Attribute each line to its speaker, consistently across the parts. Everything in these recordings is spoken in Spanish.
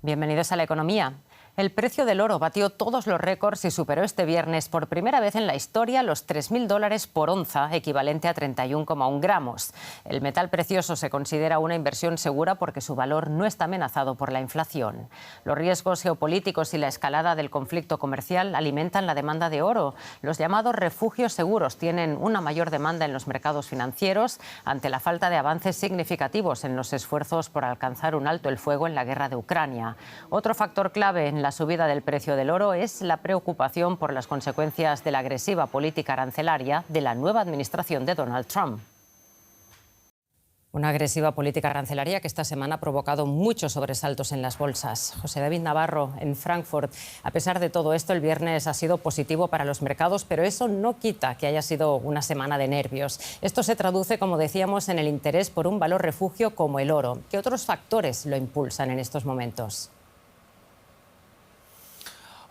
Speaker 1: Bienvenidos a La Economía. El precio del oro batió todos los récords y superó este viernes por primera vez en la historia los $3.000 por onza, equivalente a 31,1 gramos. El metal precioso se considera una inversión segura porque su valor no está amenazado por la inflación. Los riesgos geopolíticos y la escalada del conflicto comercial alimentan la demanda de oro. Los llamados refugios seguros tienen una mayor demanda en los mercados financieros ante la falta de avances significativos en los esfuerzos por alcanzar un alto el fuego en la guerra de Ucrania. Otro factor clave en la subida del precio del oro es la preocupación por las consecuencias de la agresiva política arancelaria de la nueva administración de Donald Trump. Una agresiva política arancelaria que esta semana ha provocado muchos sobresaltos en las bolsas. José David Navarro, en Frankfurt. A pesar de todo esto, el viernes ha sido positivo para los mercados, pero eso no quita que haya sido una semana de nervios. Esto se traduce, como decíamos, en el interés por un valor refugio como el oro. ¿Qué otros factores lo impulsan en estos momentos?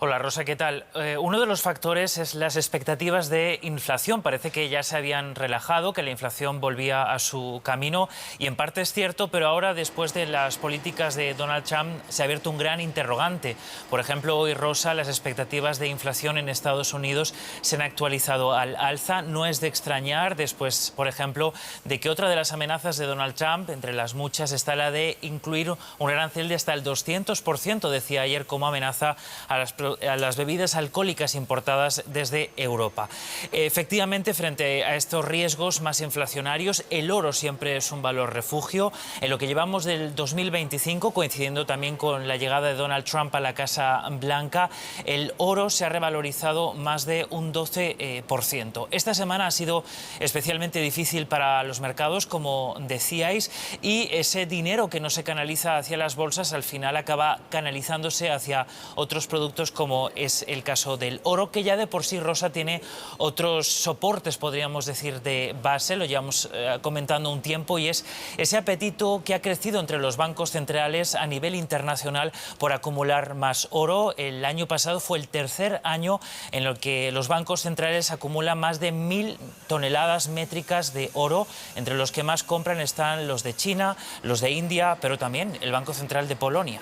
Speaker 2: Hola Rosa, ¿qué tal? Uno de los factores es las expectativas de inflación. Parece que ya se habían relajado, que la inflación volvía a su camino y en parte es cierto, pero ahora después de las políticas de Donald Trump se ha abierto un gran interrogante. Por ejemplo, hoy Rosa, las expectativas de inflación en Estados Unidos se han actualizado al alza. No es de extrañar después, por ejemplo, de que otra de las amenazas de Donald Trump, entre las muchas, está la de incluir un arancel de hasta el 200%, decía ayer, como amenaza a las bebidas alcohólicas importadas desde Europa. Efectivamente, frente a estos riesgos más inflacionarios, el oro siempre es un valor refugio. En lo que llevamos del 2025, coincidiendo también con la llegada de Donald Trump a la Casa Blanca, el oro se ha revalorizado más de un 12%. Esta semana ha sido especialmente difícil para los mercados, como decíais, y ese dinero que no se canaliza hacia las bolsas al final acaba canalizándose hacia otros productos como es el caso del oro, que ya de por sí, Rosa, tiene otros soportes, podríamos decir, de base, lo llevamos comentando un tiempo, y es ese apetito que ha crecido entre los bancos centrales a nivel internacional por acumular más oro. El año pasado fue el tercer año en el que los bancos centrales acumulan más de 1.000 toneladas métricas de oro. Entre los que más compran están los de China, los de India, pero también el Banco Central de Polonia.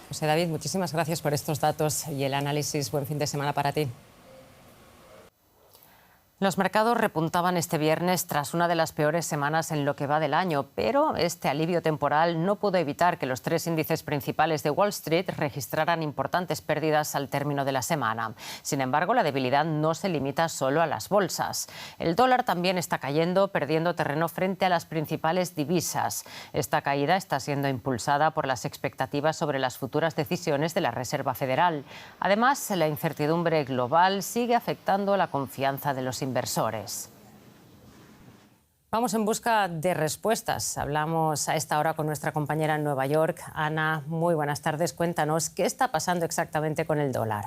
Speaker 1: José David, muchísimas gracias por estos datos y el análisis. Buen fin de semana para ti. Los mercados repuntaban este viernes tras una de las peores semanas en lo que va del año, pero este alivio temporal no pudo evitar que los tres índices principales de Wall Street registraran importantes pérdidas al término de la semana. Sin embargo, la debilidad no se limita solo a las bolsas. El dólar también está cayendo, perdiendo terreno frente a las principales divisas. Esta caída está siendo impulsada por las expectativas sobre las futuras decisiones de la Reserva Federal. Además, la incertidumbre global sigue afectando la confianza de los inversores. Vamos en busca de respuestas. Hablamos a esta hora con nuestra compañera en Nueva York. Ana, muy buenas tardes. Cuéntanos, ¿qué está pasando exactamente con el dólar?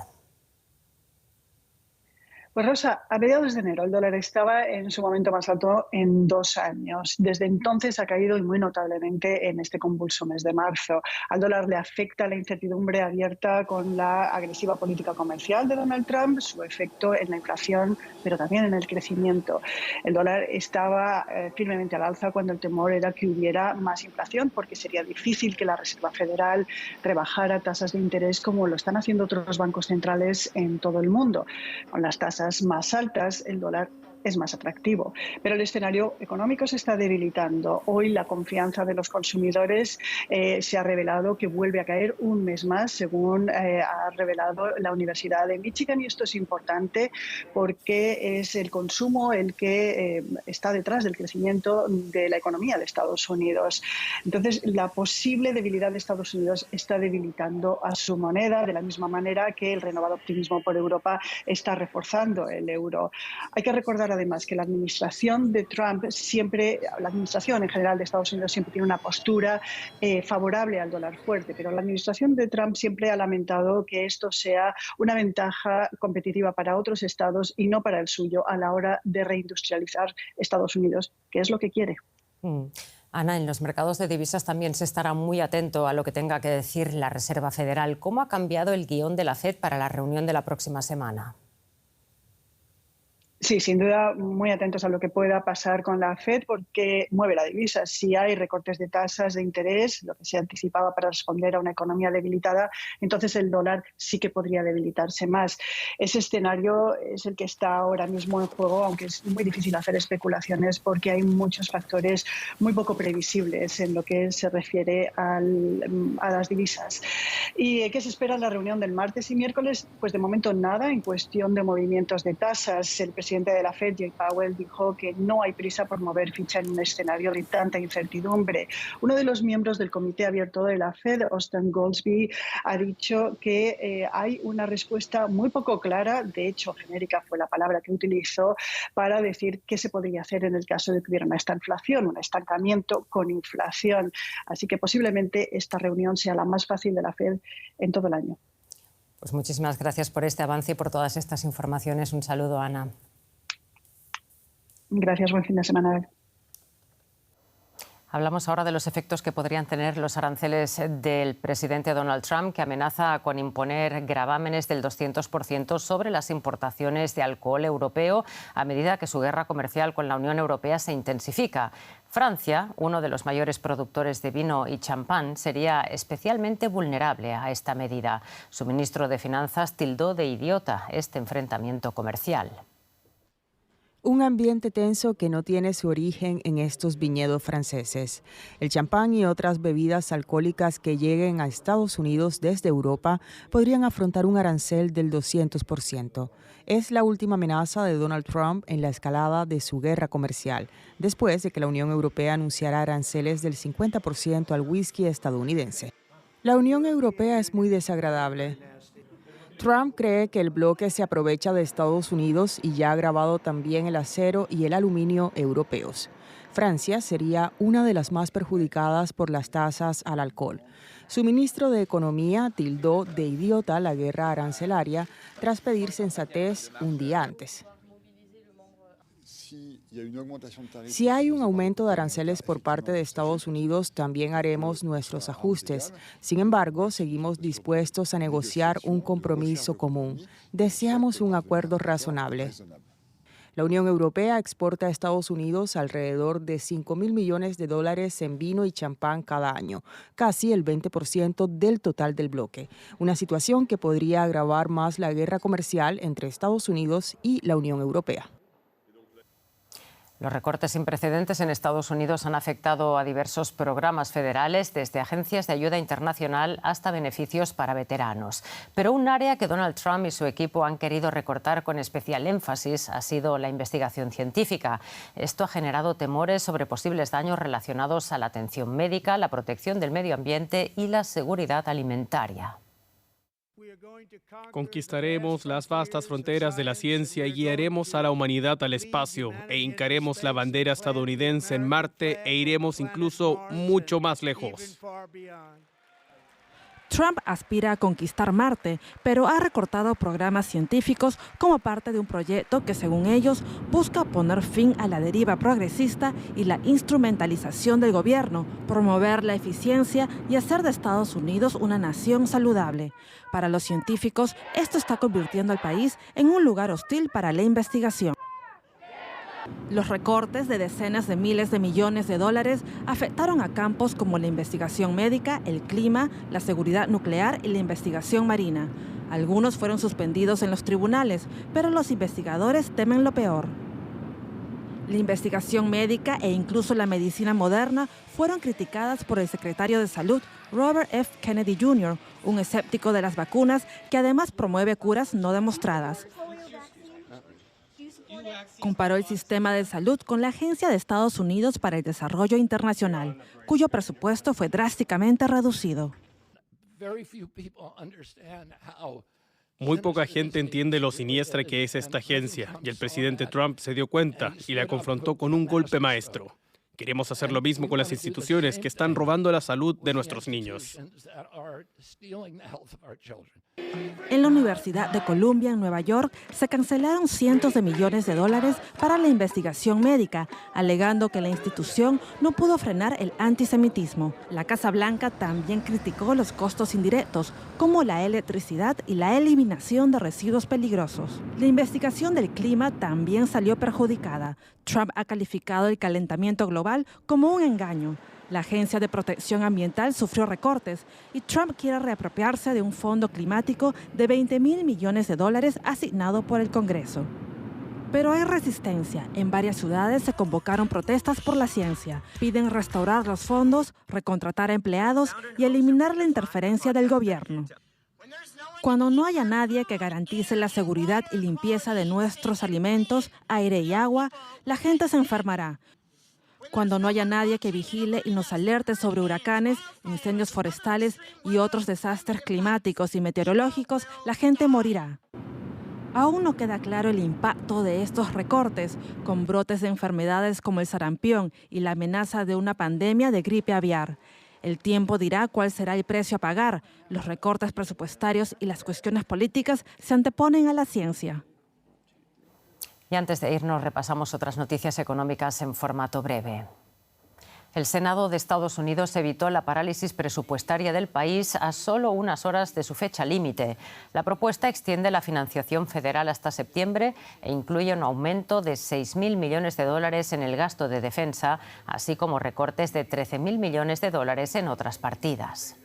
Speaker 3: Pues Rosa, a mediados de enero el dólar estaba en su momento más alto en 2 años. Desde entonces ha caído y muy notablemente en este convulso mes de marzo. Al dólar le afecta la incertidumbre abierta con la agresiva política comercial de Donald Trump, su efecto en la inflación, pero también en el crecimiento. El dólar estaba firmemente al alza cuando el temor era que hubiera más inflación, porque sería difícil que la Reserva Federal rebajara tasas de interés como lo están haciendo otros bancos centrales en todo el mundo. Con las tasas más altas, el dólar es más atractivo. Pero el escenario económico se está debilitando. Hoy la confianza de los consumidores se ha revelado que vuelve a caer un mes más, según ha revelado la Universidad de Michigan. Y esto es importante porque es el consumo el que está detrás del crecimiento de la economía de Estados Unidos. Entonces, la posible debilidad de Estados Unidos está debilitando a su moneda, de la misma manera que el renovado optimismo por Europa está reforzando el euro. Hay que recordar además que la administración de Trump siempre, la administración en general de Estados Unidos siempre tiene una postura favorable al dólar fuerte, pero la administración de Trump siempre ha lamentado que esto sea una ventaja competitiva para otros estados y no para el suyo a la hora de reindustrializar Estados Unidos, que es lo que quiere.
Speaker 1: Ana, en los mercados de divisas también se estará muy atento a lo que tenga que decir la Reserva Federal. ¿Cómo ha cambiado el guión de la FED para la reunión de la próxima semana?
Speaker 3: Sí, sin duda, muy atentos a lo que pueda pasar con la Fed porque mueve la divisa. Si hay recortes de tasas de interés, lo que se anticipaba para responder a una economía debilitada, entonces el dólar sí que podría debilitarse más. Ese escenario es el que está ahora mismo en juego, aunque es muy difícil hacer especulaciones porque hay muchos factores muy poco previsibles en lo que se refiere a las divisas. ¿Y qué se espera en la reunión del martes y miércoles? Pues de momento nada en cuestión de movimientos de tasas. El presidente de la Fed, Jay Powell, dijo que no hay prisa por mover ficha en un escenario de tanta incertidumbre. Uno de los miembros del Comité Abierto de la Fed, Austin Goolsbee, ha dicho que hay una respuesta muy poco clara, de hecho genérica fue la palabra que utilizó, para decir qué se podría hacer en el caso de que hubiera una estanflación, un estancamiento con inflación. Así que posiblemente esta reunión sea la más fácil de la Fed en todo el año.
Speaker 1: Pues muchísimas gracias por este avance y por todas estas informaciones. Un saludo, Ana.
Speaker 3: Gracias, buen fin de semana.
Speaker 1: Hablamos ahora de los efectos que podrían tener los aranceles del presidente Donald Trump, que amenaza con imponer gravámenes del 200% sobre las importaciones de alcohol europeo a medida que su guerra comercial con la Unión Europea se intensifica. Francia, uno de los mayores productores de vino y champán, sería especialmente vulnerable a esta medida. Su ministro de Finanzas tildó de idiota este enfrentamiento comercial.
Speaker 4: Un ambiente tenso que no tiene su origen en estos viñedos franceses. El champán y otras bebidas alcohólicas que lleguen a Estados Unidos desde Europa podrían afrontar un arancel del 200%. Es la última amenaza de Donald Trump en la escalada de su guerra comercial, después de que la Unión Europea anunciara aranceles del 50% al whisky estadounidense. La Unión Europea es muy desagradable. Trump cree que el bloque se aprovecha de Estados Unidos y ya ha grabado también el acero y el aluminio europeos. Francia sería una de las más perjudicadas por las tasas al alcohol. Su ministro de Economía tildó de idiota la guerra arancelaria tras pedir sensatez un día antes. Si hay un aumento de aranceles por parte de Estados Unidos, también haremos nuestros ajustes. Sin embargo, seguimos dispuestos a negociar un compromiso común. Deseamos un acuerdo razonable. La Unión Europea exporta a Estados Unidos alrededor de $5.000 millones en vino y champán cada año, casi el 20% del total del bloque. Una situación que podría agravar más la guerra comercial entre Estados Unidos y la Unión Europea.
Speaker 1: Los recortes sin precedentes en Estados Unidos han afectado a diversos programas federales, desde agencias de ayuda internacional hasta beneficios para veteranos. Pero un área que Donald Trump y su equipo han querido recortar con especial énfasis ha sido la investigación científica. Esto ha generado temores sobre posibles daños relacionados a la atención médica, la protección del medio ambiente y la seguridad alimentaria.
Speaker 5: Conquistaremos las vastas fronteras de la ciencia y guiaremos a la humanidad al espacio, e hincaremos la bandera estadounidense en Marte e iremos incluso mucho más lejos.
Speaker 6: Trump aspira a conquistar Marte, pero ha recortado programas científicos como parte de un proyecto que, según ellos, busca poner fin a la deriva progresista y la instrumentalización del gobierno, promover la eficiencia y hacer de Estados Unidos una nación saludable. Para los científicos, esto está convirtiendo al país en un lugar hostil para la investigación. Los recortes de decenas de miles de millones de dólares afectaron a campos como la investigación médica, el clima, la seguridad nuclear y la investigación marina. Algunos fueron suspendidos en los tribunales, pero los investigadores temen lo peor. La investigación médica e incluso la medicina moderna fueron criticadas por el secretario de Salud, Robert F. Kennedy Jr., un escéptico de las vacunas que además promueve curas no demostradas. Comparó el sistema de salud con la Agencia de Estados Unidos para el Desarrollo Internacional, cuyo presupuesto fue drásticamente reducido.
Speaker 5: Muy poca gente entiende lo siniestra que es esta agencia, y el presidente Trump se dio cuenta y la confrontó con un golpe maestro. Queremos hacer lo mismo con las instituciones que están robando la salud de nuestros niños.
Speaker 6: En la Universidad de Columbia, en Nueva York, se cancelaron cientos de millones de dólares para la investigación médica, alegando que la institución no pudo frenar el antisemitismo. La Casa Blanca también criticó los costos indirectos, como la electricidad y la eliminación de residuos peligrosos. La investigación del clima también salió perjudicada. Trump ha calificado el calentamiento global como un engaño. La Agencia de Protección Ambiental sufrió recortes y Trump quiere reapropiarse de un fondo climático de $20.000 millones asignado por el Congreso. Pero hay resistencia. En varias ciudades se convocaron protestas por la ciencia. Piden restaurar los fondos, recontratar a empleados y eliminar la interferencia del gobierno. Cuando no haya nadie que garantice la seguridad y limpieza de nuestros alimentos, aire y agua, la gente se enfermará. Cuando no haya nadie que vigile y nos alerte sobre huracanes, incendios forestales y otros desastres climáticos y meteorológicos, la gente morirá. Aún no queda claro el impacto de estos recortes, con brotes de enfermedades como el sarampión y la amenaza de una pandemia de gripe aviar. El tiempo dirá cuál será el precio a pagar. Los recortes presupuestarios y las cuestiones políticas se anteponen a la ciencia.
Speaker 1: Y antes de irnos, repasamos otras noticias económicas en formato breve. El Senado de Estados Unidos evitó la parálisis presupuestaria del país a solo unas horas de su fecha límite. La propuesta extiende la financiación federal hasta septiembre e incluye un aumento de $6.000 millones en el gasto de defensa, así como recortes de $13.000 millones en otras partidas.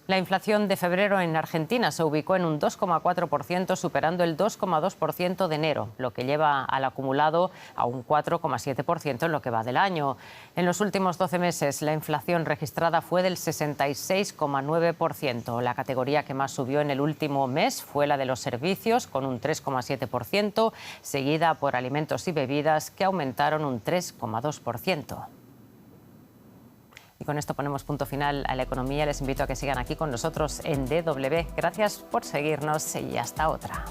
Speaker 1: La inflación de febrero en Argentina se ubicó en un 2,4%, superando el 2,2% de enero, lo que lleva al acumulado a un 4,7% en lo que va del año. En los últimos 12 meses, la inflación registrada fue del 66,9%. La categoría que más subió en el último mes fue la de los servicios, con un 3,7%, seguida por alimentos y bebidas, que aumentaron un 3,2%. Y con esto ponemos punto final a la economía. Les invito a que sigan aquí con nosotros en DW. Gracias por seguirnos y hasta otra.